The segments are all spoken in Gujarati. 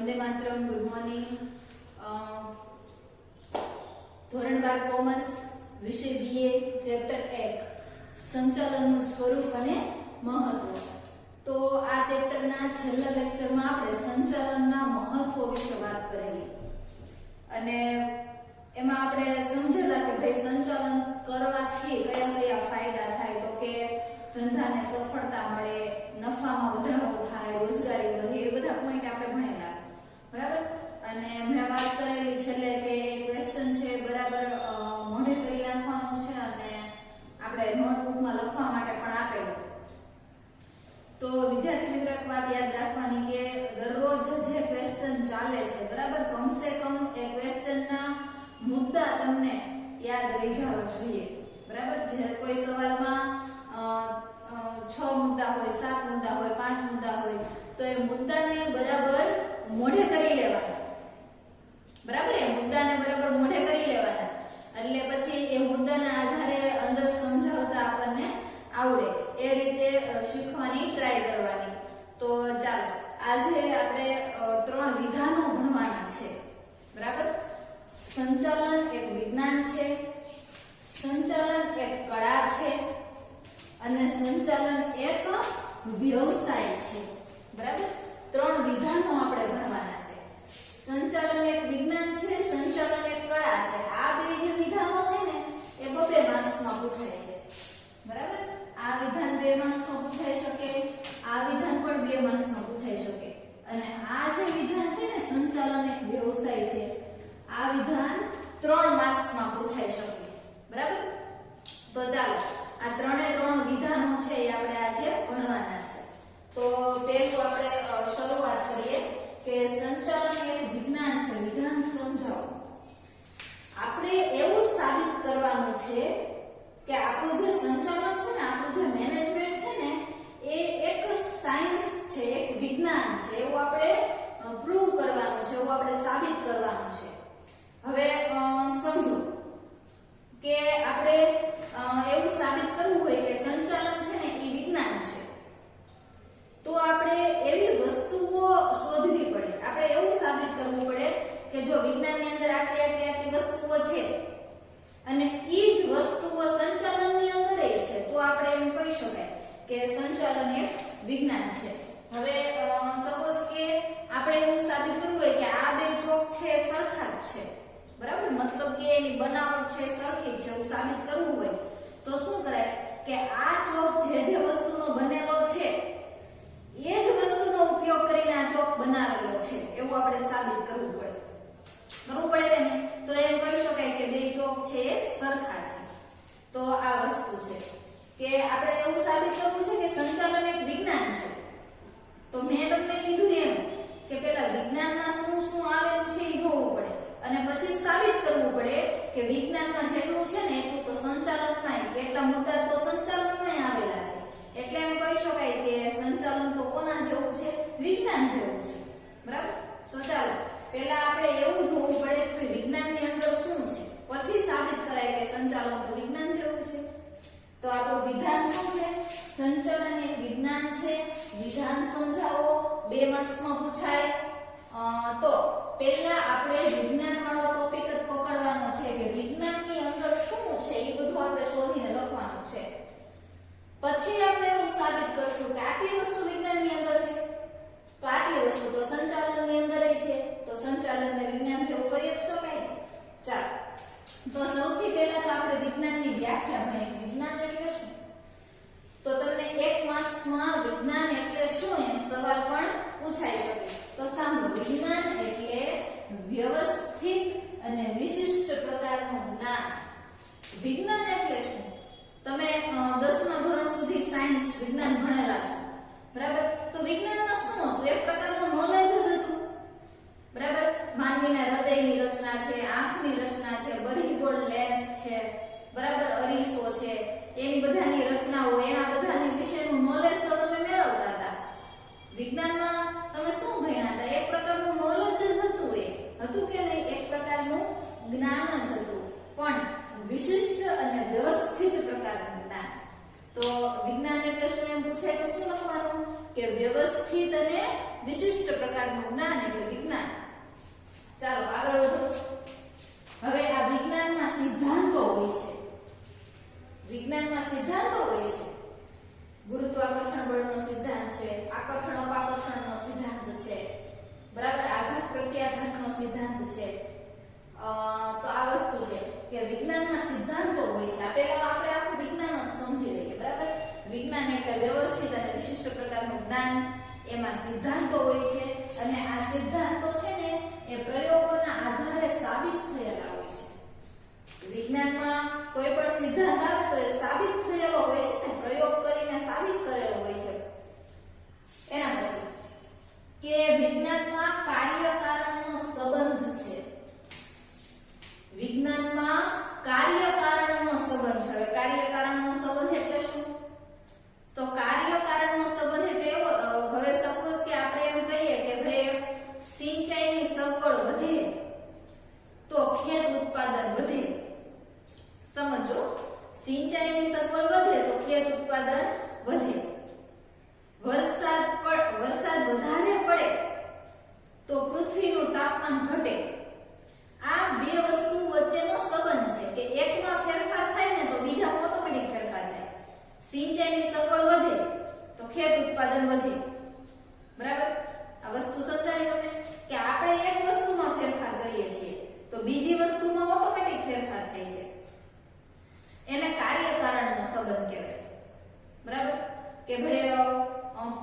વંદે માતરમ. Good morning. ધોરણ 12 કોમર્સ વિષય બીએ ચેપ્ટર 1 સંચાલનનું સ્વરૂપ અને મહત્વ. તો આ ચેપ્ટરના છેલ્લા લેક્ચરમાં આપણે સંચાલનના મહત્વ વિશે વાત કરેલી અને એમાં આપણે સમજેલા કે ભાઈ સંચાલન કરવાથી કયા કયા ફાયદા થાય. તો કે ધંધાને સફળતા મળે, નફામાં વધારો થાય, રોજગારી વધે, એ બધા પોઈન્ટ આપણે ભણેલા બરાબર. અને મેં વાત કરેલી છેલ્લે કે ક્વેશ્ચન છે બરાબર મોઢે કરી નાખવાનું છે અને આપણે નોટબુકમાં લખવા માટે પણ આપેલું. તો વિદ્યાર્થી મિત્રો એક વાત યાદ રાખવાની કે દરરોજ જે ક્વેશ્ચન ચાલે છે બરાબર, કમસે કમ એ ક્વેશ્ચનના મુદ્દા તમને યાદ રહી જવા જોઈએ બરાબર. જે કોઈ સવાલમાં 6 મુદ્દા હોય, 7 મુદ્દા હોય, 5 મુદ્દા હોય તો એ મુદ્દાને બરાબર મોઢે કરી લેવાના બરાબર. એ મુદ્દાને બરાબર મોઢે કરી લેવાના એટલે પછી એ મુદ્દાના આધારે અંદર સમજાવતા આપણને આવડે એ રીતે શીખવાની ટ્રાય કરવાની. તો ચાલો આજે આપણે 3 વિધાનો ભણવાના છે બરાબર. સંચાલન એક વિજ્ઞાન છે, સંચાલન એક કળા છે અને સંચાલન એક વ્યવસાય છે બરાબર. 3 વિધાનો આપણે ભણવાના છે. સંચાલન એક વિજ્ઞાન છે, સંચાલન એક કળા છે. આ બે જે વિધાનો છે ને એ 2 માર્ક્સમાં પૂછાય છે બરાબર. આ વિધાન 2 માર્ક્સમાં પૂછાઈ શકે, આ વિધાન પણ 2 માર્ક્સમાં પૂછાઈ શકે અને આ જે વિધાન છે ને સંચાલન એક વ્યવસાય છે, આ વિધાન 3 માર્ક્સમાં પૂછાઈ શકે બરાબર. તો ચાલો આ 3 વિધાનો છે એ આપણે આજે ભણવાના છે. તો પહેલું આપણે શરૂઆત કરીએ કે સંચાલન એક વિજ્ઞાન છે. વિધાન સમજાવો. આપણે એવું સાબિત કરવાનું છે કે આપણું જે સંચાલન છે ને, આપણું જે મેનેજમેન્ટ છે ને એ એક સાયન્સ છે, એક વિજ્ઞાન છે એવું આપણે પ્રૂવ કરવાનું છે, એવું આપણે સાબિત કરવાનું છે. હવે સમજો કે આપણે એવું સાબિત કરવું હોય કે સંચાલન છે ને એ વિજ્ઞાન છે તો આપણે એવી વસ્તુઓ શોધવી પડે. આપણે એવું સાબિત કરવું પડે કે જો વિજ્ઞાનની અંદર આટલી વસ્તુઓ છે અને ઈ જ વસ્તુઓ સંચાલનની અંદર છે તો આપણે એમ કહી શકાય કે સંચાલન એક વિજ્ઞાન છે. હવે સપોઝ કે આપણે એવું સાબિત કરવું હોય કે આ 2 ચોક છે સરખા જ છે બરાબર, મતલબ કે એની બનાવટ છે સરખી છે એવું સાબિત કરવું હોય તો શું કરાય કે આ ચોક જે વસ્તુનો બનેલો છે એ જ વસ્તુનો ઉપયોગ કરીને આ ચોક બનાવેલો છે એવું આપણે સાબિત કરવું પડે કે નહીં. તો એમ કહી શકાય કે 2 ચોક છે એ સરખા છે. તો આ વસ્તુ છે કે આપણે એવું સાબિત કરવું છે કે સંચાલન એક વિજ્ઞાન છે. તો મેં તમને કીધું એમ કે પેલા વિજ્ઞાનમાં શું આવેલું છે એ જોવું પડે અને પછી સાબિત કરવું પડે કે વિજ્ઞાનમાં જેટલું છે ને એટલું તો સંચાલનમાં, એટલા મુદ્દા તો સંચાલનમાં આવેલા છે. એટલે એમ કહી શકાય કે સંચાલન તો કોના જેવું છે? વિજ્ઞાન જેવું છે બરાબર. તો ચાલો પહેલા આપણે એવું જોવું પડે કે વિજ્ઞાનની અંદર શું છે, પછી સાબિત કરાય કે સંચાલન તો વિજ્ઞાન જેવું છે. તો આપણું વિધાન શું છે? સંચાલન એક વિજ્ઞાન છે. વિધાન સમજાવો, 2 માર્ક્સમાં પૂછાય. તો પહેલા આપણે વિજ્ઞાન વાળો ટોપિક જ પકડવાનો છે કે વિજ્ઞાનની અંદર શું છે એ બધું આપણે શોધીને લખવાનું છે. પછી આપણે એવું સાબિત કરશું કે આટલી વસ્તુ વિજ્ઞાનની અંદર છે તો આટલી વસ્તુ તો સંચાલનની અંદર છે તો સંચાલનને વિજ્ઞાન જેવું કહી શકાય. ચાલો તો સૌથી પહેલા તો આપણે વિજ્ઞાનની વ્યાખ્યા ભણીએ. વિજ્ઞાન એટલે શું? તો તમને 1 માર્ક્સમાં વિજ્ઞાન એટલે શું એમ સવાલ પણ પૂછાઈ શકે. તો સાંભળો, વિજ્ઞાન એટલે વ્યવસ્થિત અને વિશિષ્ટ પ્રકારનું જ્ઞાન. વિજ્ઞાન એટલે શું? તમે 10મા ધોરણ સુધી સાયન્સ વિજ્ઞાન ભણેલા છો બરાબર. તો વિજ્ઞાનમાં શું હતું? એક પ્રકારનું નોલેજ જ હતું બરાબર. માનવીના હૃદયની રચના છે, આંખની રચના છે, બરહીગોળ લેન્સ છે બરાબર, અરીસો છે, એની બધાની રચનાઓ, એના બધાની વિશેનું નોલેજ તો તમે મેળવતા હતા. વિજ્ઞાનમાં તમે શું ભણ્યા હતા? એક પ્રકારનું નોલેજ જ હતું. એ હતું કે નહીં? એક પ્રકારનું જ્ઞાન જ હતું પણ વિશિષ્ટ અને વ્યવસ્થિત પ્રકારનું જ્ઞાન. તો વિજ્ઞાન એટલે શું એમ પૂછાય તો શું લખવાનું કે વ્યવસ્થિત અને વિશિષ્ટ પ્રકારનું જ્ઞાન એટલે વિજ્ઞાન. ચાલો આગળ વધો. હવે આ વિજ્ઞાનમાં સિદ્ધાંતો હોય છે. વિજ્ઞાનમાં સિદ્ધાંતો હોય છે. ગુરુત્વાકર્ષણ બળનો સિદ્ધાંત છે, આકર્ષણ અપાકર્ષણનો સિદ્ધાંત છે, બરાબર, આઘાત પ્રત્યાઘાતનો સિદ્ધાંત છે. તો આ વસ્તુ છે કે વિજ્ઞાનના સિદ્ધાંતો હોય છે. આ પહેલા આપણે આખું વિજ્ઞાન સમજી લઈએ, બરાબર. વિજ્ઞાન એટલે વ્યવસ્થિત અને વિશિષ્ટ પ્રકારનું જ્ઞાન, એમાં સિદ્ધાંતો હોય છે અને આ સિદ્ધાંતો છે ને એ પ્રયોગોના આધારે સાબિત થયેલા હોય છે. વિજ્ઞાનમાં કોઈ પણ સિદ્ધાંત આવે તો એ સાબિત થયેલો હોય છે ને, પ્રયોગ કરીને સાબિત કરેલો હોય છે. એના પછી કે વિજ્ઞાનમાં કાર્યકારણનો સંબંધ છે. વિજ્ઞાનમાં કાર્યકારણનો સંબંધ છે. હવે કાર્યકારણનો સંબંધ એટલે શું? તો કાર્યકારણનો સંબંધ એટલે એવો, હવે સપોઝ કે આપણે એમ કહીએ કે ભાઈ સિંચાઈની સગવડ વધે તો ખેત ઉત્પાદન વધે. સમજો, સિંચાઈની સગવડ વધે તો ખેત ઉત્પાદન વધે. વરસાદ વધારે પડે તો પૃથ્વીનું તાપમાન ઘટે. આ બે વસ્તુ વચ્ચેનો સંબંધ છે કે એકમાં ફેરફાર થાય ને તો બીજામાં ઓટોમેટિક ફેરફાર થાય. સિંચાઈની સગવડ વધે તો ખેત ઉત્પાદન વધે. બરાબર, આ વસ્તુ સમજાણી તમને કે આપણે એક વસ્તુમાં ફેરફાર કરીએ છીએ તો બીજી વસ્તુમાં ઓટોમેટિક ફેરફાર થાય છે. એને કાર્યકારણનો સંબંધ કહેવાય. બરાબર, કે ભાઈ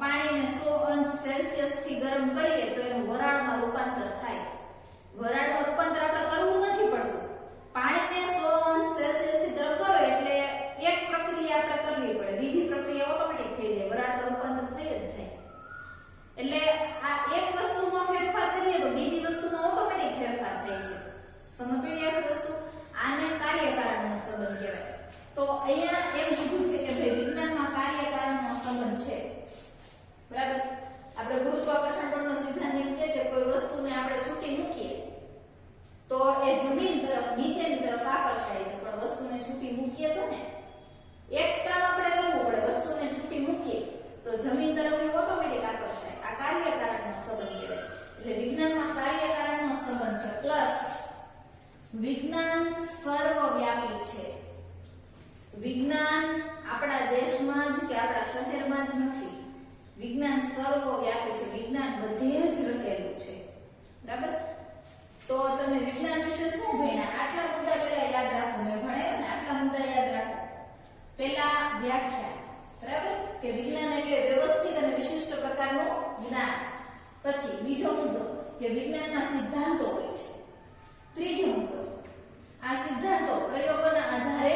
પાણીને 100 અંશ સેલ્સિયસ થી ગરમ કરીએ તો એનું વરાળમાં રૂપાંતર થાય. વરાળમાં રૂપાંતર આપણે કરવું નથી પડતું. પાણીને 100 અંશ સેલ્સિયસ થી ગરમ કરો એટલે એક પ્રક્રિયા આપણે કરવી પડે, બીજી પ્રક્રિયા ઓટોમેટિક થઈ જાય, વરાળમાં રૂપાંતર થઈ જ જાય. એટલે આ એક વસ્તુમાં ફેરફાર કરીએ તો બીજી વસ્તુમાં ઓટોમેટિક ફેરફાર થાય છે. સમજ પડી આ વસ્તુ? આને કાર્યકારણનો સંબંધ કહેવાય. તો અહીંયા એમ કીધું છે કે ભાઈ વિજ્ઞાનમાં કાર્યકારણનો સંબંધ છે. બરાબર, આપણે ગુરુત્વાકર્ષણ બળનો સિદ્ધાંત એમ કહે છે કોઈ વસ્તુને આપણે છૂટી મૂકીએ તો એ જમીન તરફ, નીચેની તરફ આકર્ષાય છે. પણ વસ્તુને છૂટી મૂકીએ તો ને એક કામ આપણે કરવું પડે, વસ્તુને છૂટી મૂકીએ તો જમીન તરફ એ ઓટોમેટિક આકર્ષાય. આ કાર્યકારણનો સંબંધ કહેવાય. એટલે વિજ્ઞાનમાં કાર્યકારણનો સંબંધ છે. પ્લસ વિજ્ઞાન સર્વવ્યાપી છે. વિજ્ઞાન આપણા દેશમાં જ કે આપણા શહેરમાં જ નથી. વિજ્ઞાન સર્વવ્યાપી છે. વિજ્ઞાન બધે જ રહેલું છે. બરાબર, તો તમે વિજ્ઞાન વિશે શું ભણ્યા? આટલા મુદ્દા પહેલા યાદ રાખો. મેં ભણાવ્યા ને આટલા મુદ્દા યાદ રાખો. પહેલા વ્યાખ્યા, બરાબર, કે વિજ્ઞાન એટલે વ્યવસ્થિત અને વિશિષ્ટ પ્રકારનું જ્ઞાન. પછી બીજો મુદ્દો કે વિજ્ઞાનના સિદ્ધાંતો હોય છે. ત્રીજો મુદ્દો, આ સિદ્ધાંતો પ્રયોગોના આધારે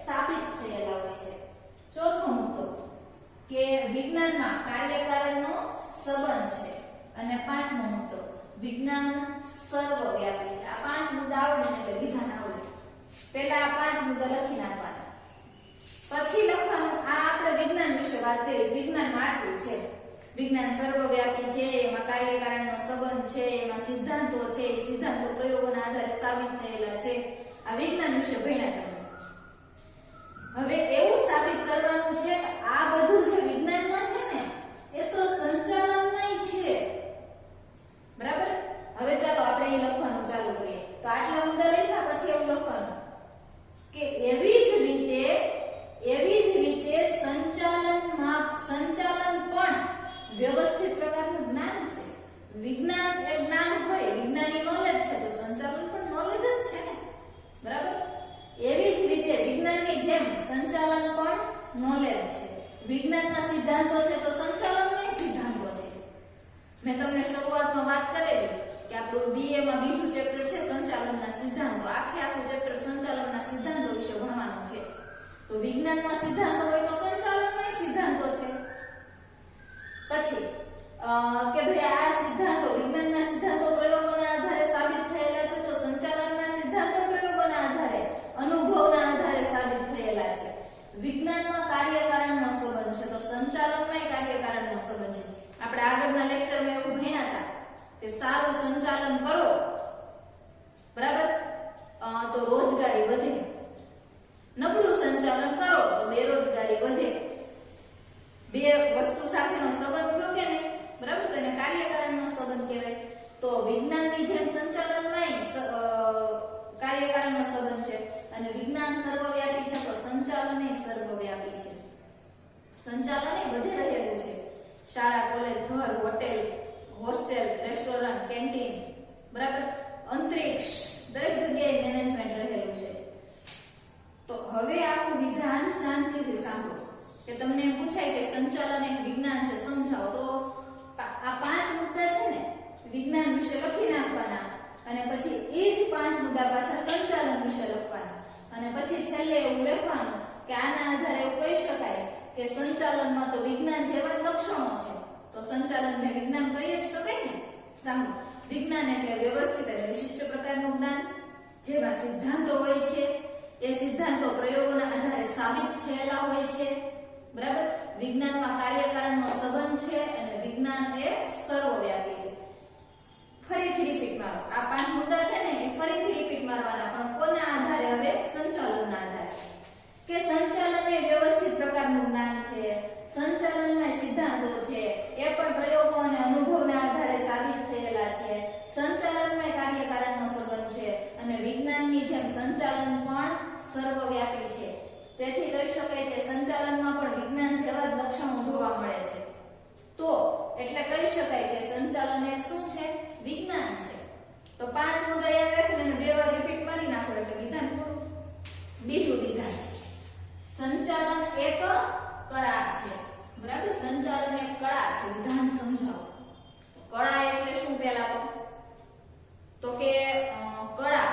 સાબિત થયેલા હોય છે. ચોથો મુદ્દો કે વિજ્ઞાનમાં કાર્યકારણનો સંબંધ છે. અને પાંચમો મુદ્દો વિજ્ઞાન સર્વવ્યાપી છે. આ પાંચ મુદ્દા આવડે એટલે વિધાન આવડે. પહેલા આ પાંચ મુદ્દા લખી નાખવાના, પછી લખવાનું આ આપણે વિજ્ઞાન વિશે વાત કરી. વિજ્ઞાનમાં આટલું છે. વિજ્ઞાન સર્વવ્યાપી છે, એમાં કાર્યકારણનો સંબંધ છે, એમાં સિદ્ધાંતો છે, એ સિદ્ધાંતો પ્રયોગોના આધારે સાબિત થયેલા છે. આ વિજ્ઞાન વિશે ભણ્યા તમે. હવે એવું સાબિત કરવાનું છે કે આ બધું જે વિજ્ઞાનમાં છે ને એ તો સંચાલનમય છે. બરાબર, હવે ચાલો આપણે એ લખવાનું ચાલુ કરીએ. તો આટલા મુદ્દા લખ્યા પછી એવું લખવાનું કે એવી જ રીતે સંચાલન પણ વ્યવસ્થિત પ્રકારનું જ્ઞાન છે. વિજ્ઞાન એ જ્ઞાન હોય, વિજ્ઞાની નોલેજ છે તો સંચાલન પણ નોલેજ જ છે ને. બરાબર, એવી જ રીતે વિજ્ઞાનની જેમ સંચાલન પણ નોલેજ છે. વિજ્ઞાનના સિદ્ધાંતો છે તો સંચાલનના સિદ્ધાંતો છે. મેં તમને શરૂઆતમાં વાત કરેલી કે આપણું BA માં બીજું ચેપ્ટર છે સંચાલનના સિદ્ધાંતો. આખું ચેપ્ટર સંચાલનના સિદ્ધાંતો વિશે ભણવાનું છે. તો વિજ્ઞાનમાં સિદ્ધાંતો હોય તો સંચાલનના સિદ્ધાંતો છે. પછી કે ભાઈ આ સિદ્ધાંતો, વિજ્ઞાનના સિદ્ધાંતો પ્રયોગોના આધારે સાબિત થયેલા છે તો સંચાલનના સિદ્ધાંતો પ્રયોગોના આધારે, અનુભવના આધારે સાબિત થયેલા છે. વિજ્ઞાનમાં કાર્યકારણનો સંબંધ છે તો સંચાલનમાં કાર્યકારણનો સંબંધ છે. આપણે આગળના લેક્ચરમાં એવું ભણ્યા હતા કે સારું સંચાલન કરો, બરાબર, તો રોજગારી વધે. નબળું સંચાલન કરો તો બેરોજગારી વધે. બે વસ્તુ સાથેનો સંબંધ થયો કે નહીં? બરાબર, તો એને કાર્ય તો વિજ્ઞાનની જેમ સંચાલનમાંય કાર્યકારણનો સંબંધ છે અને વિજ્ઞાન સર્વવ્યાપી છે તો સંચાલન એ સર્વવ્યાપી છે. સંચાલન એ બધે રહેલું છે. શાળા, કોલેજ, ઘર, હોસ્ટેલ, રેસ્ટોરન્ટ, કેન્ટીન, બરાબર, અંતરિક્ષ, દરેક જગ્યાએ મેનેજમેન્ટ રહેલું છે. તો હવે આખું વિધાન શાંતિથી સાંભળો કે તમને એમ પૂછાય કે સંચાલન એક વિજ્ઞાન છે, સમજાવો. તો આ 5 મુદ્દા છે ને વિજ્ઞાન વિશે લખી નાખવાના અને પછી એ જ 5 મુદ્દા પાછા સંચાલન વિશે લખવાના અને પછી છેલ્લે એવું લખવાનું કે આના આધારે એવું કહી શકાય કે સંચાલનમાં તો વિજ્ઞાન જેવા જ લક્ષણો છે. તો સંચાલનને વિજ્ઞાન કહી જ શકાય ને. સાંભળો, વિજ્ઞાન એટલે વ્યવસ્થિત અને વિશિષ્ટ પ્રકારનું જ્ઞાન જેમાં સિદ્ધાંતો હોય છે. એ સિદ્ધાંતો પ્રયોગોના આધારે સાબિત થયેલા હોય છે. બરાબર, વિજ્ઞાનમાં કાર્યકારણનો સંબંધ છે અને વિજ્ઞાન એ સર્વવ્યાપી છે. ફરીથી રિપીટ મારો. આ 5 મુદ્દા છે ને એ ફરીથી રિપીટ મારવાના, પણ કોના આધારે? હવે સંચાલનના આધારે. કે સંચાલન એ વ્યવસ્થિત પ્રકારનું જ્ઞાન છે, સંચાલનમાં સિદ્ધાંતો છે, એ પણ પ્રયોગો અને અનુભવના આધારે સાબિત થયેલા છે, સંચાલનમાં કાર્યકારણનો સંબંધ છે અને વિજ્ઞાનની જેમ સંચાલન પણ સર્વવ્યાપી છે. તેથી કહી શકાય કે સંચાલનમાં પણ વિજ્ઞાન જેવા જ લક્ષણો જોવા મળે છે. તો એટલે કહી શકાય કે સંચાલન એક શું છે? વિજ્ઞાન છે. તો 5 મુદ્દા યાદ રાખીને 2 વાર રિપીટ કરી નાખો એટલે વિધાન પૂરું. બીજું વિધાન, સંચાલન એક કળા છે. બરાબર, સંચાલન એક કળા છે. વિધાન સમજાવો. તો કળા એટલે શું પહેલા તો કે કળા,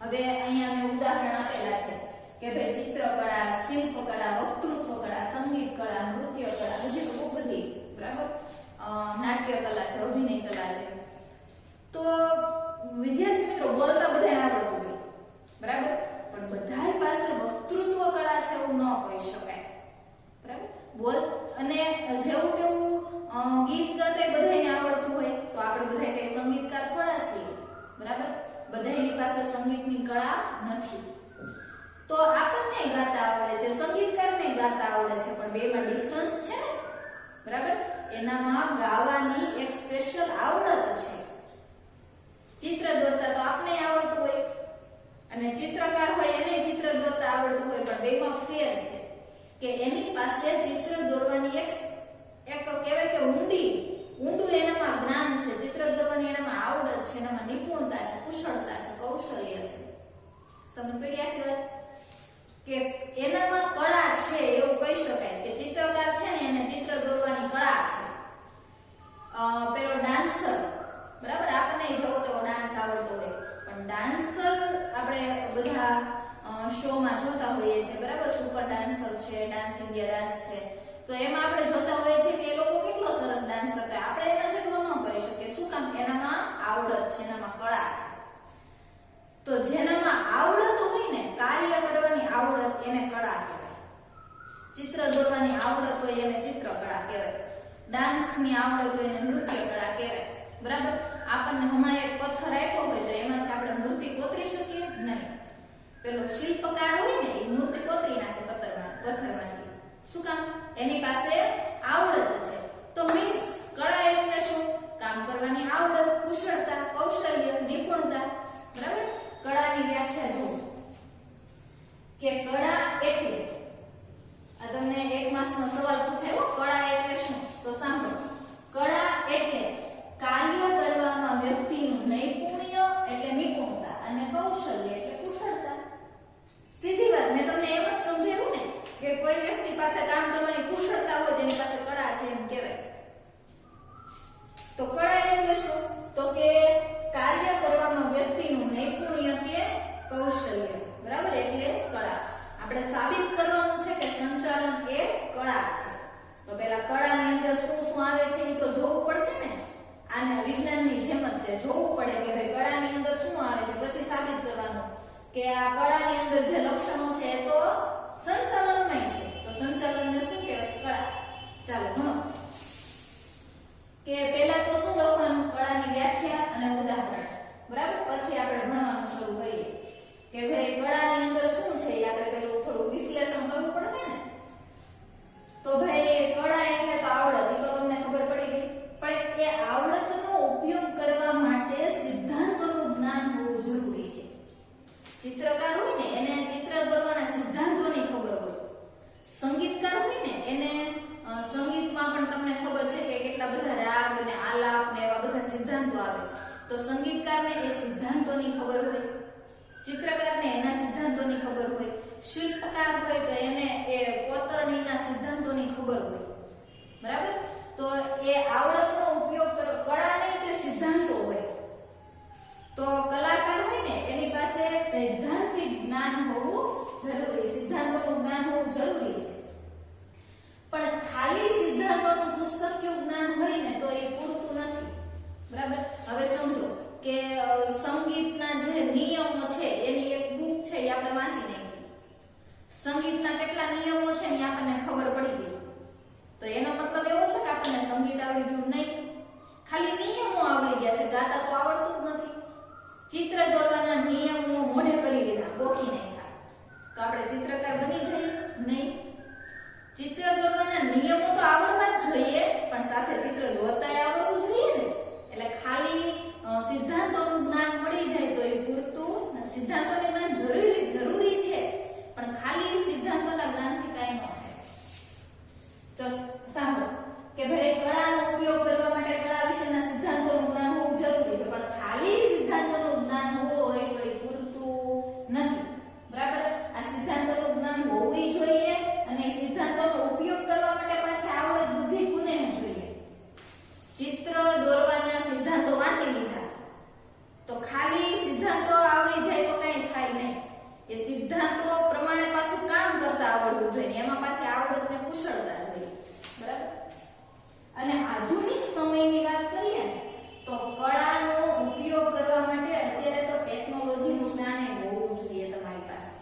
હવે અહીંયા મેં ઉદાહરણ આપેલા છે કે ભાઈ ચિત્રકળા, શિલ્પકળા, વક્તૃત્વ કળા, સંગીત કળા, નૃત્ય કળા, બધી તો બહુ બધી, બરાબર, નાટ્ય કલા છે, અભિનય કલા છે. તો વિદ્યાર્થી મિત્રો બોલતા બધાને આવડતું હોય, બરાબર, પણ બધાય પાસે વક્તૃત્વ કળા છે એવું ન કહી શકાય. બરાબર, બોલ અને જેવું તેવું ગીત ગાતા બધાને આવડતું હોય તો આપણે બધા કઈ સંગીતકાર થોડા છીએ. બરાબર, બધાની પાસે સંગીતની કળા નથી. તો આપણને ગાતા આવડે છે, સંગીતકારને ગાતા આવડે છે, પણ બેમાં ડિફરન્સ છે ને. બરાબર, એનામાં ગાવાની એક સ્પેશિયલ આવડત છે. ચિત્ર દોરતા તો આપને આવડતું હોય અને ચિત્રકાર હોય એને ચિત્ર દોરતા આવડતું હોય, પણ બેમાં ફેર છે કે એની પાસે ચિત્ર દોરવાની એક કહેવાય કે ઊંડું એનામાં જ્ઞાન છે, ચિત્ર દોરવાની એનામાં આવડત છે, એનામાં નિપુણતા છે, કુશળતા છે, કૌશલ્ય છે. સમજ પડી આખી વાત? કે એનામાં કળા છે એવું કહી શકાય કે ચિત્રકાર છે ને એને ચિત્ર દોરવાની કળા છે. પેલો ડાન્સર, બરાબર, આપણને જેવો તેવો ડાન્સ આવડતો હોય, પણ ડાન્સર આપણે બધા શોમાં જોતા હોઈએ છીએ, બરાબર, સુપર ડાન્સર છે, ડાન્સ ઇન્ડિયા ડાન્સ છે, તો એમાં આપણે જોતા હોઈએ છીએ કે એ લોકો કેટલો સરસ ડાન્સ કરતા હોય. આપણે એના જેટલો ન કરી શકીએ. શું કામ? એનામાં આવડત છે, એનામાં કળા છે. તો જેનામાં આવડત હોય ને, કાર્ય કરવાની આવડત, એને કળા કહેવાય. ચિત્ર દોરવાની આવડત હોય એને ચિત્રકળા કહેવાય. ડાન્સની આવડત હોય એને નૃત્ય કળા કહેવાય. બરાબર, આપણને હમણાં એક પથ્થર આપ્યો હોય તો એમાંથી આપણે મૂર્તિ કોતરી શકીએ નહીં. પેલો શિલ્પકાર હોય ને એ મૂર્તિ કોતરી નાખે પથ્થરમાંથી. શું કામ? એની પાસે આવડત છે. તો મીન્સ કળા એટલે શું? કામ કરવાની આવડત, કુશળતા, કૌશલ્ય, નિપુણતા. બરાબર, કળાની વ્યાખ્યા જુઓ કે કળા એટલે, આ તમને 1 માર્ક્સનો સવાલ પૂછાયો, કળા એટલે શું? તો સાંભળો, કળા એટલે કાર્ય કરવામાં વ્યક્તિનું નૈપુણ્ય એટલે નિપુણતા અને કૌશલ્ય એટલે કુશળતા. સીધી વાત, મેં તમને એમ જ સમજાવ્યું ને કે કોઈ વ્યક્તિ પાસે કામ કરવાની કુશળતા હોય તેની પાસે કળા છે એમ કહેવાય. તો કળા એટલે શું? તો કે કાર્ય કરવામાં વ્યક્તિનું નૈપુણ્ય કે કૌશલ્ય. બરાબર, એટલે કળા. આપણે સાબિત કરવાનું છે કે સંચાલન એ કળા છે. તો પહેલા કળાની અંદર શું શું આવે છે એ તો જોવું પડશે ને. આના વિજ્ઞાનની જેમ જ તે જોવું પડે કે ભાઈ કળાની અંદર શું આવે છે, પછી સાબિત કરવાનું કે આ કળાની અંદર જે લક્ષણો છે એ તો સંચાલનમાંય છે. તો સંચાલનને શું કહેવાય? કળા. ચાલો ભણો કે પહેલા તો શું લખવાનું? કળાની વ્યાખ્યા અને ઉદાહરણ. બરાબર, પછી આપણે ભણવાનું શરૂ કરીએ કે ભાઈ કળાની અંદર શું છે એ આપણે પેલું થોડું વિશ્લેષણ કરવું પડશે ને. તો ભાઈ કળા એટલે તો આવડત, એ તો તમને ખબર પડી ગઈ, પણ એ આવડતનો ઉપયોગ સંગીતકારને એ સિદ્ધાંતોની ખબર હોય, ચિત્રકારને એના સિદ્ધાંતોની ખબર હોય, શિલ્પકાર હોય તો એને એ કોતરણીના સિદ્ધાંતોની ખબર હોય, બરાબર? તો એ આવડતનો ઉપયોગ કરો, કળા નહીં તે સિદ્ધાંતો હોય. તો કલાકાર હોય ને એની પાસે સૈદ્ધાંતિક જ્ઞાન હોવું જરૂરી, સિદ્ધાંતોનું જ્ઞાન હોવું જરૂરી છે. પણ ખાલી સિદ્ધાંતોનું પુસ્તકીય જ્ઞાન હોય ને તો એ પૂરતું નથી, બરાબર? હવે સમજો કે સંગીતના જે નિયમો છે એની એક બુક છે એ આપણે વાંચી નાખી, સંગીતના કેટલા નિયમો છે ને આપણને ખબર પડી ગઈ, તો એનો મતલબ એવો છે કે આપણને સંગીત આવડી ગયું નહીં, ખાલી નિયમો આવડી ગયા છે, ગાતા તો આવડતું જ નથી. ચિત્ર દોરવાના નિયમો મોઢે કરી લીધા, ગોખી નાખ્યા, તો આપણે ચિત્રકાર બની જઈએ નહીં. ચિત્ર દોરવાના નિયમો તો આવડવા જ જોઈએ, પણ સાથે ચિત્ર દોરતાય આવડવું જોઈએ ને. એટલે ખાલી સિદ્ધાંતોનું જ્ઞાન મળી જાય તો એ પૂરતું, સિદ્ધાંતોનું જ્ઞાન જરૂરી છે, પણ ખાલી સિદ્ધાંતોના જ્ઞાનથી કાંઈ ન થાય. તો સાંભળો કે ભાઈ કળાનો ઉપયોગ કરવા માટે કળા વિશેના સિદ્ધાંતોનું જ્ઞાન હોવું જરૂરી છે, પણ ખાલી સિદ્ધાંતોનું જ્ઞાન હોય તો એ પૂરતું નથી, બરાબર? આ સિદ્ધાંતોનું જ્ઞાન હોવું જોઈએ અને સિદ્ધાંતોનો ઉપયોગ કરવા માટે પાછી આવડત, બુદ્ધિ, કુનેહ જોઈએ. ચિત્ર દોરવાના સિદ્ધાંતો વાંચી લીધા તો ખાલી સિદ્ધાંતો આવડી જાય તો કઈ થાય નહીં. એ સિદ્ધાંતો પ્રમાણે પાછું કામ કરતા આવડવું જોઈએ, એમાં પાછી આવડત ને કુશળતા જોઈએ, બરાબર? અને આધુનિક સમયની વાત કરીએ ને તો કળાનો ઉપયોગ કરવા માટે અત્યારે તો ટેકનોલોજીનું જ્ઞાન હોવું જોઈએ તમારી પાસે.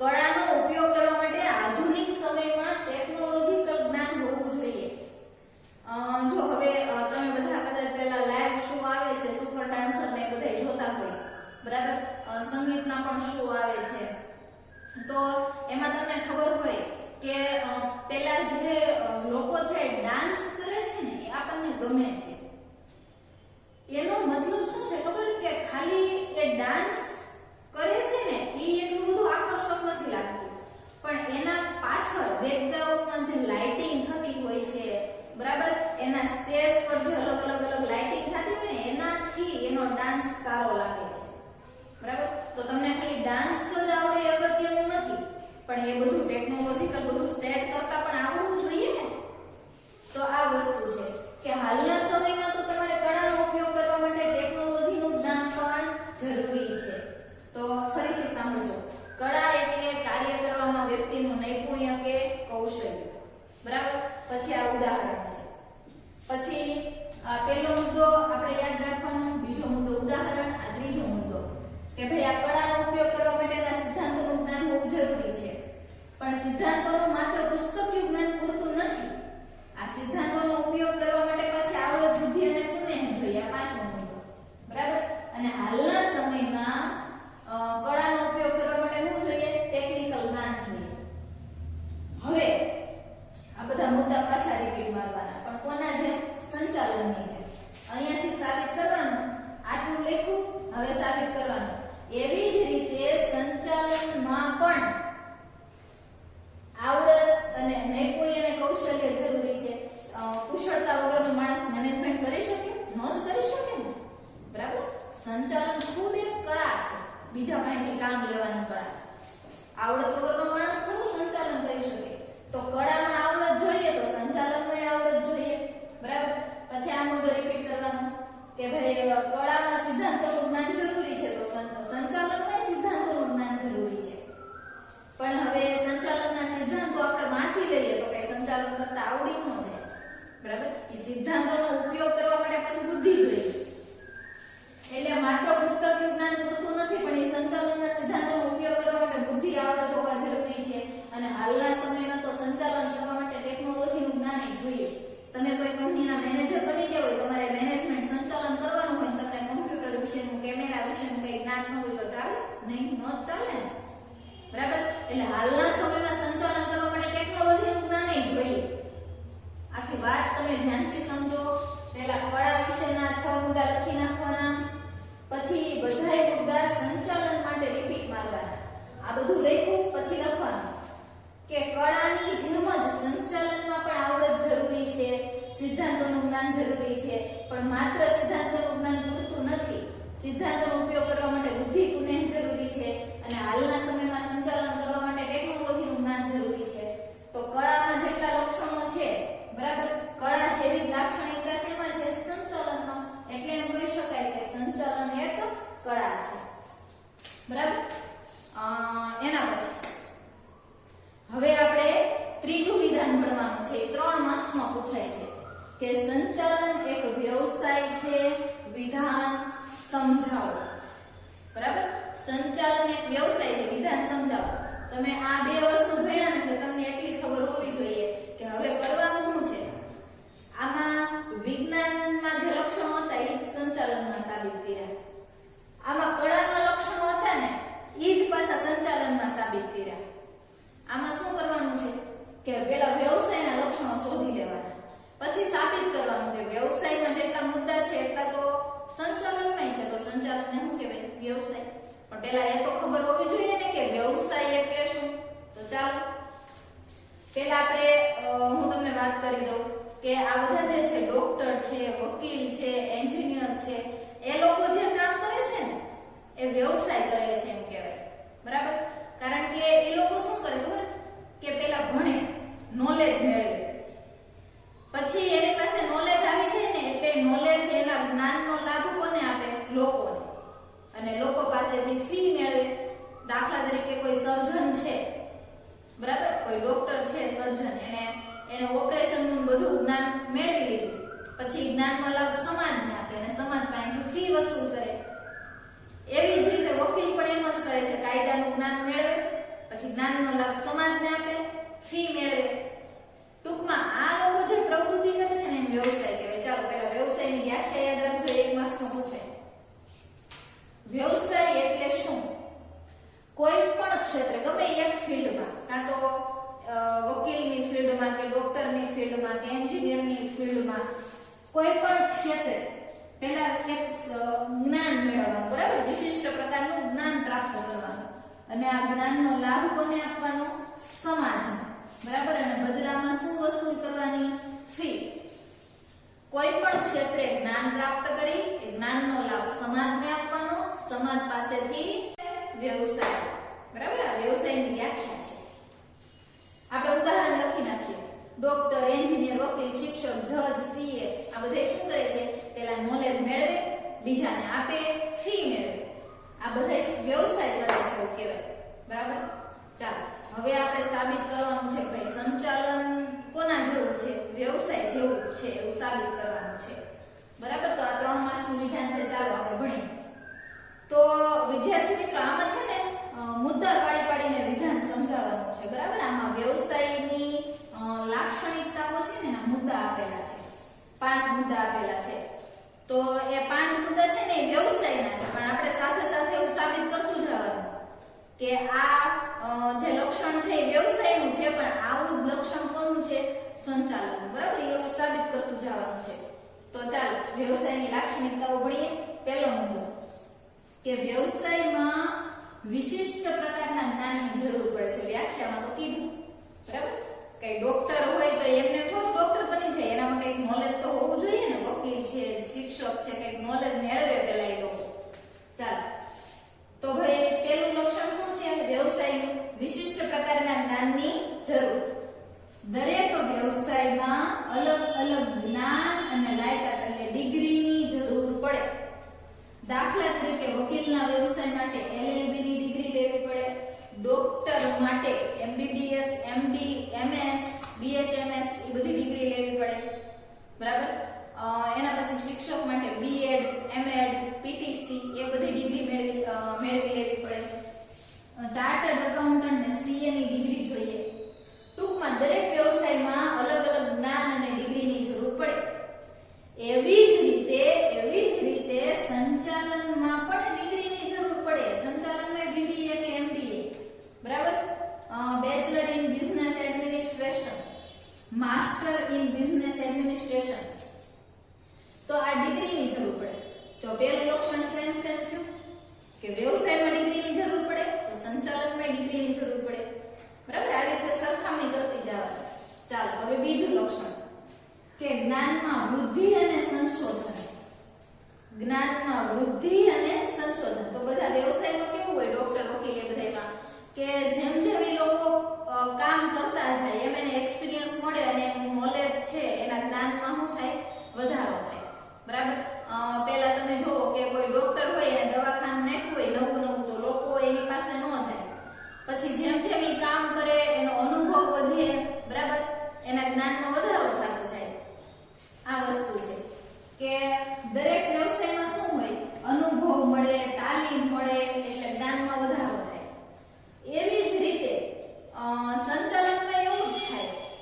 કળાનો ઉપયોગ કરવા માટે આધુનિક સમયમાં ટેકનોલોજીકલ જ્ઞાન હોવું જોઈએ. જો હવે તમે બધા કદાચ પેલા લાઈવ શો આવે છે, સુપર ડાન્સર ને બધા જોતા હોય, બરાબર? સંગીતના પણ શો આવે છે, તો એમાં તમને ખબર હોય કે પેલા જે લોકો છે ડાન્સ કરે છે ને એ આપણને ગમે છે. એનો મતલબ શું છે ખબર? કે ખાલી એ ડાન્સ કરે છે ને એ એટલું બધું આકર્ષક નથી લાગતું, પણ એના પાછળ બેકગ્રાઉન્ડમાં જે લાઇટિંગ થતી હોય છે, બરાબર? એના સ્ટેજ પર જે અલગ અલગ લાઇટિંગ થતી હોય ને એનાથી એનો ડાન્સ સારો લાગે છે, બરાબર? તો તમને ખાલી ડાન્સ જ આવડે એ અગત્યનું નથી, પણ એ બધું ટેકનોલોજીકલ બધું સેટ કરતા પણ આવડવું જોઈએ ને. તો આ વસ્તુ છે કે હાલના સમયમાં તો તમારે કળાનો ઉપયોગ કરવા માટે ટેકનોલોજીનું જ્ઞાન પણ જરૂરી છે. તો ફરીથી સાંભળજો, કળા એટલે કાર્ય કરવામાં વ્યક્તિનું નૈપુણ્ય કે કૌશલ્ય, બરાબર? પછી આ ઉદાહરણ છે, પછી આ પહેલો મુદ્દો આપણે યાદ રાખવાનો, બીજો મુદ્દો ઉદાહરણ, આ ત્રીજો મુદ્દો કે ભાઈ આ કળાનો ઉપયોગ કરવા માટેના સિદ્ધાંતોનું જ્ઞાન હોવું જરૂરી છે, પણ સિદ્ધાંતોનું માત્ર પુસ્તકીય જ્ઞાન પૂરતું નથી. આ સિદ્ધાંતોનો ઉપયોગ કરવા માટે પાછી આવડત, બુદ્ધિ અને કુનેહ જોઈએ, આ પાંચમો મુદ્દો, બરાબર? અને હાલના સમયમાં કળાનો ઉપયોગ કરવા માટે શું જોઈએ? ટેકનિકલ જ્ઞાન જોઈએ. હવે આ બધા મુદ્દા પાછા રિપીટ મારવાના, પણ કોના જેમ? સંચાલનની જેમ. અહીંયાથી સાબિત કરવાનું, આટલું લખ્યું, હવે સાબિત કરવાનું. એવી જ રીતે સંચાલનમાં પણ આવડત અને નૈપુણ્ય અને કૌશલ્ય જરૂરી છે. કુશળતા વગરનો માણસ મેનેજમેન્ટ કરી શકે? ન જ કરી શકે ને, બરાબર? સંચાલન ખુદ એક કળા છે, બીજા પાસેથી કામ લેવાની કળા. આવડત વગરનો માણસ થોડું સંચાલન કરી શકે. તો કળામાં આવડત જોઈએ તો સંચાલનમાં આવડત જોઈએ, બરાબર? પછી આ મુદ્દો રિપીટ કરવાનો કે ભાઈ કળામાં સિદ્ધાંતોનું જ્ઞાન જરૂરી છે, તો સંચાલનમાં સિદ્ધાંતોનું જ્ઞાન જરૂરી છે. પણ હવે સંચાલનના સિદ્ધાંતો આપણે વાંચી લઈએ તો કઈ સંચાલન કરતા આવડી ન જાય, બરાબર? એ સિદ્ધાંતોનો ઉપયોગ કરવા માટે પછી બુદ્ધિ જોઈએ. એટલે માત્ર પુસ્તકીય જ્ઞાન પૂરતું નથી, પણ એ સંચાલનના સિદ્ધાંતોનો ઉપયોગ કરવા માટે બુદ્ધિ, આવડત હોવા જરૂરી છે. અને હાલના સમયમાં તો સંચાલન કરવા માટે ટેકનોલોજીનું જ્ઞાન જોઈએ. તમે કોઈ કંપનીના મેનેજર બની ગયા હોય, તમારે મેનેજમેન્ટ સંચાલન કરવાનું હોય, તમને કમ્પ્યુટર વિશેનું, કેમેરા વિશેનું કઈ જ્ઞાન ન હોય તો ચાલે નહીં? ન જ ચાલે ને, બરાબર? એટલે હાલના સમયમાં સંચાલન કરવા માટે ટેકનોલોજીનું જ્ઞાન જોઈએ. આખી વાત તમે ધ્યાનથી સમજો. પહેલા કળા વિશેના 6 મુદ્દા લખી નાખવાના, પછી બધાય મુદ્દા સંચાલન માટે રિપીટ મારવાના. આ બધું લખ્યું પછી લખવાનું કે કળાની જેમ જ સંચાલનમાં પણ આવડત જરૂરી છે, સિદ્ધાંતોનું જ્ઞાન જરૂરી છે, પણ માત્ર સિદ્ધાંતોનું જ્ઞાન પૂરતું ભણવાનું છે. 3 માર્ક્સમાં પૂછાય છે કે સંચાલન એક વ્યવસાય છે, વિધાન સમજાવો. બરાબર, સંચાલન એક વ્યવસાય છે, વિધાન સમજાવો. તમે આ બે વસ્તુ ભણ્યા છે, તમને એટલી ખબર હોવી જોઈએ કે હવે કરવાનું શું છે. આમાં વિજ્ઞાનમાં જે લક્ષણો હતા એ સંચાલનમાં સાબિત કર્યા. આમાં કળાના લક્ષણો હતા ને એ જ પાછા સંચાલનમાં સાબિત કર્યા. આમાં શું કરવાનું છે કે પેલા વ્યવસાયના લક્ષણો શોધી લેવાના, પછી સાબિત કરવાનું કે વ્યવસાયમાં જેટલા મુદ્દા છે એટલા તો સંચાલનમાંય છે, તો સંચાલનને શું કહેવાય? વ્યવસાય. પણ પેલા એ તો ખબર હોવી જોઈએ ને કે વ્યવસાય એટલે શું. તો ચાલો પેલા આપણે હું તમને વાત કરી દઉં કે આ બધા જે છે ડોક્ટર છે, વકીલ છે, એન્જિનિયર છે, એ લોકો જે કામ કરે છે ને એ વ્યવસાય કરે છે એમ કહેવાય. બરાબર, કારણ કે એ લોકો શું કરે ખબર કે પેલા ભણે, નોલેજ મેળવે, પછી એની પાસે નોલેજ આવી જાય ને એટલે નોલેજ એના જ્ઞાનનો લાભ કોને આપે? લોકોને. અને લોકો પાસેથી ફી મેળવે. દાખલા તરીકે કોઈ સર્જન છે, બરાબર, કોઈ ડોક્ટર છે સર્જન, એને ઓપરેશનનું બધું જ્ઞાન મેળવી લીધું, પછી જ્ઞાનનો લાભ સમાજને આપે અને સમાજ પાસેથી ફી વસૂલ કરે. એવી જ રીતે વકીલ પણ એમ જ કરે છે, કાયદાનું જ્ઞાન મેળવે, પછી જ્ઞાનનો લાભ સમાજને આપે, ફી મેળવે. ટૂંકમાં આ લોકો જે પ્રવૃત્તિ કરે છે ને એ વ્યવસાય કહેવાય. ચાલો પેલા વ્યવસાયની વ્યાખ્યા યાદ રાખજો, 1 માર્ક્સમાં પૂછાય. વ્યવસાય એટલે શું? કોઈ પણ ક્ષેત્રે, ગમે એક ફિલ્ડમાં, કાં તો વકીલની ફિલ્ડમાં કે ડોક્ટરની ફિલ્ડમાં કે એન્જિનિયરની ફિલ્ડમાં, કોઈ પણ ક્ષેત્રે પહેલા એક જ્ઞાન મેળવવાનું, બરાબર, વિશિષ્ટ પ્રકારનું જ્ઞાન પ્રાપ્ત કરવાનું, અને આ જ્ઞાનનો લાભ કોને આપવાનો? સમાજને. બરાબર, અને બદલામાં શું વસૂલ કરવાની? ફી. કોઈ પણ ક્ષેત્રે જ્ઞાન પ્રાપ્ત કરી એ જ્ઞાનનો લાભ સમાજને આપવાનો, સમાજ પાસેથી વ્યવસાય. બરાબર, આ વ્યવસાયની વ્યાખ્યા છે. આપણે ઉદાહરણ લખી નાખીએ. ડોક્ટર, એન્જિનિયર, વકીલ, શિક્ષક, જજ, સીએ આ બધા શું કરે છે? પેલા નોલેજ મેળવે, બીજાને આપે, ફી મેળવે. આ બધા વ્યવસાય કરે છે એવું કહેવાય. બરાબર, ચાલો હવે આપણે સાબિત કરવાનું છે ભાઈ સંચાલન કોના જેવું છે? વ્યવસાય જેવું છે એવું સાબિત કરવાનું છે. બરાબર, તો આ 3 માર્ક્સનું વિધાન છે. ચાલો આપણે ભણીએ. તો વિદ્યાર્થી મિત્રો, આમાં છે ને મુદ્દા પાડીને વિધાન સમજાવવાનું છે. બરાબર, આમાં વ્યવસાયની લાક્ષણિકતાઓ છે ને એના મુદ્દા આપેલા છે. 5 મુદ્દા આપેલા છે. તો એ 5 મુદ્દા છે ને એ વ્યવસાયના છે, પણ આપણે સાથે સાથે એવું સાબિત કરતું જવાનું કે આ જે લક્ષણ છે એ વ્યવસાયનું છે, પણ આવું જ લક્ષણ કોનું છે? સંચાલનનું. બરાબર, એવું સાબિત કરતું જવાનું છે. તો ચાલો વ્યવસાયની લાક્ષણિકતાઓ ભણીએ. પહેલો મુદ્દો કે વ્યવસાયમાં વિશિષ્ટ પ્રકારના જ્ઞાનની જરૂર પડે છે. વ્યાખ્યામાં તો કીધું. બરાબર, કઈ ડોક્ટર હોય તો એમને થોડું ડોક્ટર બની જાય, એનામાં કઈક નોલેજ તો હોવું જોઈએ ને. વકીલ છે, શિક્ષક છે, કઈક નોલેજ મેળવે પેલા એ લોકો. ચાલો તો ભાઈ પેલું લક્ષણ શું છે? વ્યવસાયનું વિશિષ્ટ પ્રકારના જ્ઞાનની જરૂર. દરેક વ્યવસાયમાં અલગ અલગ જ્ઞાન અને લાયકાત એટલે ડિગ્રીની જરૂર પડે. દાખલા તરીકે વકીલના વ્યવસાય માટે LLB ની ડિગ્રી લેવી પડે, ડોક્ટર માટે MBBS, MD, MS, BHMS એ બધી ડિગ્રી લેવી પડે. બરાબર, એના પછી શિક્ષક માટે BEd, MEd, PTC એ બધી ડિગ્રી મેળવી લેવી પડે. ચાર્ટર્ડ એકાઉન્ટન્ટ ને CA ની ડિગ્રી જોઈએ. ટૂંકમાં દરેક વ્યવસાયમાં અલગ અલગ જ્ઞાન અને ડિગ્રીની જરૂર પડે. એવી જ રીતે સંચાલનમાં પણ ડિગ્રીની જરૂર પડે. સંચાલનમાં BBA કે MBA. બરાબર, bachelor in business administration, master in business administration. તો આ ડિગ્રીની જરૂર પડે. જો પેલું લક્ષણ સેમ થયું કે વ્યવસાયમાં ડિગ્રીની જરૂર પડે, તો સંચાલનમાં ડિગ્રીની જરૂર પડે. બરાબર, આવી રીતે સરખામણી કરતી જવાની. ચાલો હવે બીજું લક્ષણ કે જ્ઞાનમાં વૃદ્ધિ અને સંશોધન. જ્ઞાનમાં વૃદ્ધિ અને સંશોધન. તો બધા વ્યવસાયમાં કેવું હોય? ડોક્ટર, વકીલ એ બધામાં કે જેમ જેમ એ લોકો કામ કરતા જાય એમ એને એક્સપિરિયન્સ મળે અને એનું નોલેજ છે એના જ્ઞાનમાં શું થાય? વધારો થાય. બરાબર, પહેલા તમે જોવો કે કોઈ ડોક્ટર હોય અને દવાખાનું નાખ્યું હોય નવું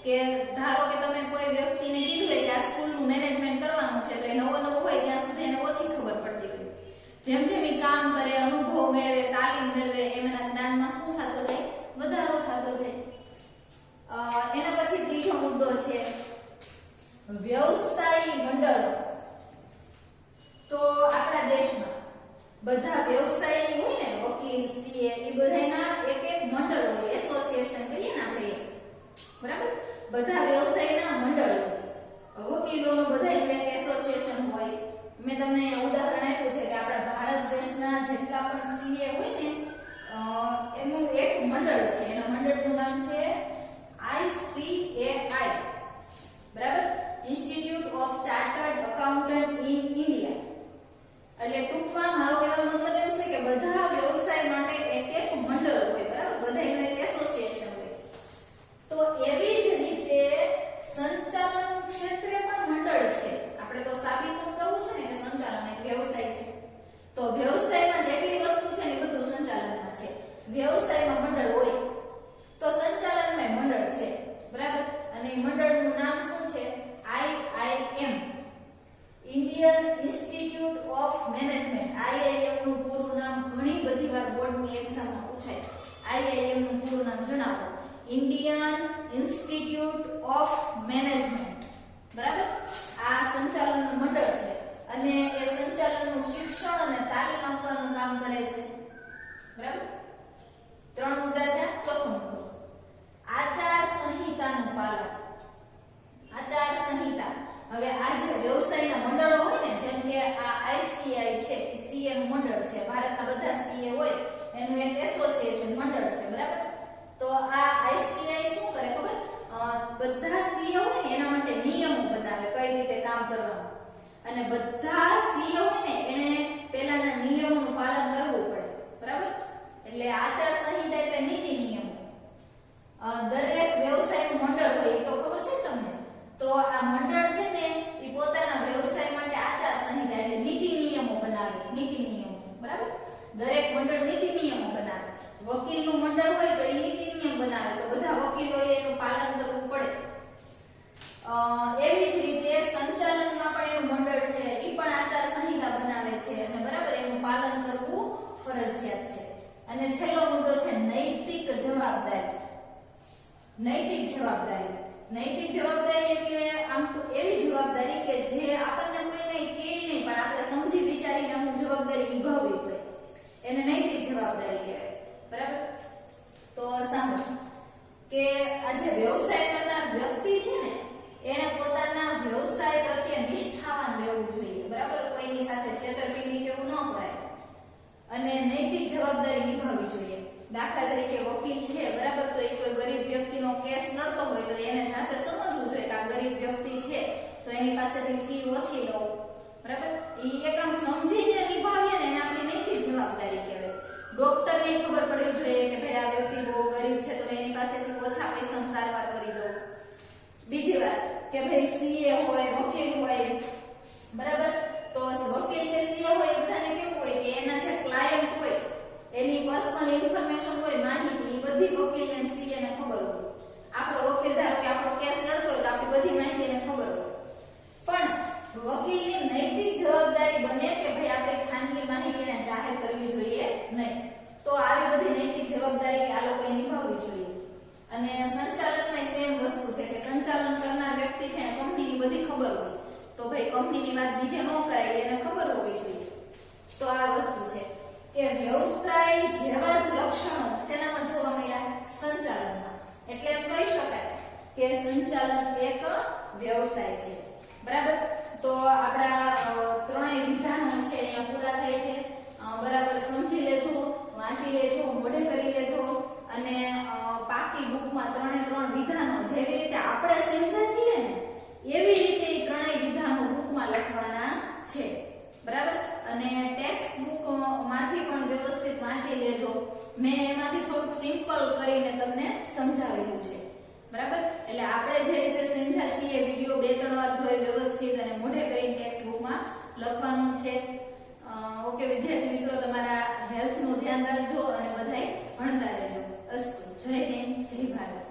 કે ધારો કે તમે કોઈ વ્યક્તિને કીધું હોય કે આ સ્કૂલનું મેનેજમેન્ટ કરવાનું છે, તો એ નવો નવો હોય ત્યાં સુધી એને ઓછી ખબર પડતી હોય. જેમ જેમ એ કામ કરે, અનુભવ મેળવે, તાલીમ મેળવે, એમના જ્ઞાનમાં શું થતો જાય? વધારો થતો જાય. એના પછી ત્રીજો મુદ્દો છે વ્યવસાયી મંડળો. તો આપણા દેશમાં બધા વ્યવસાયી હોય ને, વકીલ, સીએ, એ બધાના એક એક મંડળ હોય, એસોસિએશન કહીએ ને આપણે, બરાબર? બધા વ્યવસાયના મંડળ હોય. વકીલોનું બધાનું એક એસોસિએશન હોય. મેં તમને ઉદાહરણ આપ્યું છે કે આપણા ભારત દેશના જેટલા પણ સીએ હોય ને, એનું એક મંડળ છે. એના મંડળનું નામ છે ICAI, બરાબર? Institute of chartered accountant in India. એટલે ટૂંકમાં મારો કહેવાનો મતલબ એમ છે કે બધા વ્યવસાય માટે એક એક મંડળ હોય, બરાબર? બધાનું એક એસોસિએશન હોય. તો એવી જ રીતે સંચાલન ક્ષેત્રે પણ મંડળ છે. આપણે તો સાબિત કરવું છે ને કે સંચાલન એક વ્યવસાય છે. તો વ્યવસાયમાં જેટલી વસ્તુ છે ને બધું સંચાલનમાં છે. વ્યવસાયમાં મંડળ હોય તો સંચાલનમાં મંડળ છે, બરાબર? અને મંડળનું નામ શું છે? IIM, Indian institute of management. IIM નું પૂરું નામ ઘણી બધી વાર બોર્ડની એક્ઝામમાં પૂછાય. IIM નું પૂરું નામ જણાવો. ઇન્ડિયન ઇન્સ્ટિટ્યૂટ ઓફ મેનેજમેન્ટ, બરાબર? આ સંચાલનનું મંડળ છે અને એ સંચાલનનું શિક્ષણ અને તાલીમ આપવાનું કામ કરે છે, બરાબર? 3 મુદ્દા થયા. ચોથો મુદ્દો આચાર સંહિતાનું પાલન. આચાર સંહિતા. હવે આ જે વ્યવસાયના મંડળો હોય ને, જેમ કે આ ICI છે, એ સીએ નું મંડળ છે. ભારતના બધા સીએ હોય એનું એક એસોસિએશન મંડળ છે, બરાબર? તો આ ICI શું કરે ખબર? બધા સીએ હોય ને એના માટે નિયમો બનાવે, કઈ રીતે કામ કરવાનું. અને બધા સીએ હોય ને એને પહેલાના નિયમોનું પાલન કરવું પડે, બરાબર? એટલે આચાર સંહિતા એટલે નીતિ નિયમો. દરેક વ્યવસાયનું મંડળ હોય એ તો ખબર છે તમને. તો આ મંડળ છે ને એ પોતાના વ્યવસાય માટે આચાર સંહિતા એટલે નીતિ નિયમો બનાવે. નીતિ નિયમો, બરાબર? દરેક મંડળ નીતિ નિયમો બનાવે. વકીલનું મંડળ હોય તો એ નીતિ નિયમ બનાવે, તો બધા વકીલોએ એનું પાલન કરવું પડે. એવી જ રીતે સંચાલનમાં પણ એનું મંડળ છે, એ પણ આચાર સંહિતા બનાવે છે અને બરાબર એનું પાલન કરવું ફરજિયાત છે. અને છેલ્લો મુદ્દો છે નૈતિક જવાબદારી. નૈતિક જવાબદારી. નૈતિક જવાબદારી એટલે આમ તો એવી જવાબદારી કે જે આપણને કોઈ કઈ કહે નહીં પણ આપણે સમજી વિચારીને અમુક જવાબદારી નિભાવવી પડે, એને નૈતિક જવાબદારી કહેવાય, બરાબર? તો સાંભળો કે આ જે વ્યવસાય કરનાર વ્યક્તિ છે ને એને પોતાના વ્યવસાય પ્રત્યે નિષ્ઠાવાન રહેવું જોઈએ, બરાબર? કોઈની સાથે છેતરપિંડી કેવું ન કરાય અને નૈતિક જવાબદારી નિભાવવી જોઈએ. દાખલા તરીકે વકીલ છે, બરાબર? તો એ કોઈ ગરીબ વ્યક્તિનો કેસ લડતો હોય તો એને જાતે સમજવું જોઈએ કે આ ગરીબ વ્યક્તિ છે તો એની પાસેથી ફી ઓછી લો, બરાબર? એ એક આમ સમજીને નિભાવીએ ને એને આપણી નૈતિક જવાબદારી કહેવાય. ડોક્ટરને ખબર પડવી જોઈએ કે ભાઈ આ વ્યક્તિ બહુ ગરીબ છે તો એની પાસેથી ઓછા પૈસામાં સારવાર કરી દો. બીજી વાત કે ભાઈ સીએ હોય, વકીલ હોય, બરાબર? તો વકીલ કે સીએ હોય એ બધાને કેવું હોય કે એના જે ક્લાયન્ટ હોય એની પર્સનલ ઇન્ફોર્મેશન હોય, માહિતી, એ બધી વકીલને સીએ ને ખબર હોય. આપણો વકીલ ધારો કે આપણો કેસ લડતો હોય તો આપણી બધી માહિતી એને ખબર હોય. પણ વકીલની નૈતિક જવાબદારી બને કે ભાઈ આપણે ખાનગી માહિતીને જાહેર કરવી જોઈએ નહીં. તો આવી બધી નૈતિક જવાબદારી આ લોકોએ નિભાવવી જોઈએ. અને સંચાલનમાં સેમ વસ્તુ છે કે સંચાલન કરનાર વ્યક્તિ છે ને કંપનીની બધી ખબર હોય તો ભાઈ કંપનીની વાત બીજે ન કરાય એને ખબર હોવી જોઈએ. તો આ વસ્તુ છે કે વ્યવસાય જેવા જ લક્ષણો શેનામાં જોવા મળ્યા? સંચાલનમાં. એટલે એમ કહી શકાય કે સંચાલન એક વ્યવસાય છે, બરાબર? તો આપણા ત્રણેય વિધાનો છે અહીંયા પૂરા થાય છે, બરાબર? સમજી લેજો, વાંચી લેજો, મોઢે કરી લેજો અને પાકી બુકમાં 3 વિધાનો જેવી રીતે આપણે સમજ્યા છીએ ને એવી રીતે એ ત્રણેય વિધાનો બુકમાં લખવાના છે, બરાબર? અને ટેક્સ્ટ બુક માંથી પણ વ્યવસ્થિત વાંચી લેજો. મેં એમાંથી થોડુંક સિમ્પલ કરીને તમને સમજાવેલું છે, બરાબર? એટલે આપણે જે રીતે સમજ્યા છીએ વિડિયો 2-3 વાર જોઈ વ્યવસ્થિત અને મોઢે કરીને ટેક્સ્ટ બુકમાં લખવાનું છે. ઓકે વિદ્યાર્થી મિત્રો, તમારા હેલ્થનું ધ્યાન રાખજો અને બધાય ભણતા રહેજો. અસ્તુ. જય હિન્દ, જય ભારત.